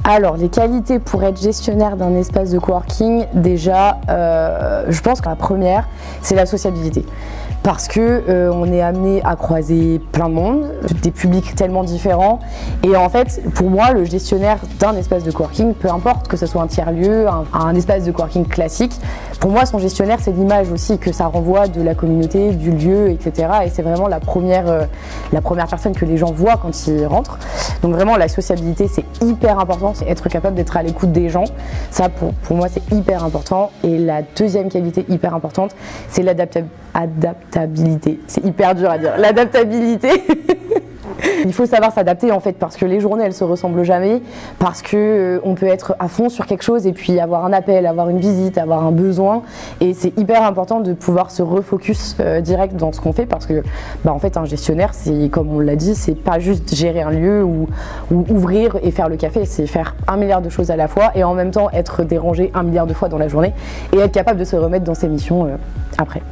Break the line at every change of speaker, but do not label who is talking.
Alors, les qualités pour être gestionnaire d'un espace de coworking, déjà, je pense que la première, c'est la sociabilité. Parce que on est amené à croiser plein de monde, des publics tellement différents. Et en fait, pour moi, le gestionnaire d'un espace de coworking, peu importe que ce soit un tiers-lieu, un espace de coworking classique, pour moi, son gestionnaire, c'est l'image aussi que ça renvoie de la communauté, du lieu, etc. Et c'est vraiment la première personne que les gens voient quand ils rentrent. Donc vraiment, la sociabilité, c'est hyper important. C'est être capable d'être à l'écoute des gens. Ça, pour moi, c'est hyper important. Et la deuxième qualité hyper importante, c'est l'adaptabilité. C'est hyper dur à dire. L'adaptabilité. Il faut savoir s'adapter en fait parce que les journées elles se ressemblent jamais, parce que on peut être à fond sur quelque chose et puis avoir un appel, avoir une visite, avoir un besoin, et c'est hyper important de pouvoir se refocus direct dans ce qu'on fait parce que en fait un gestionnaire, c'est comme on l'a dit, c'est pas juste gérer un lieu ou ouvrir et faire le café, c'est faire 1 milliard de choses à la fois et en même temps être dérangé 1 milliard de fois dans la journée et être capable de se remettre dans ses missions après.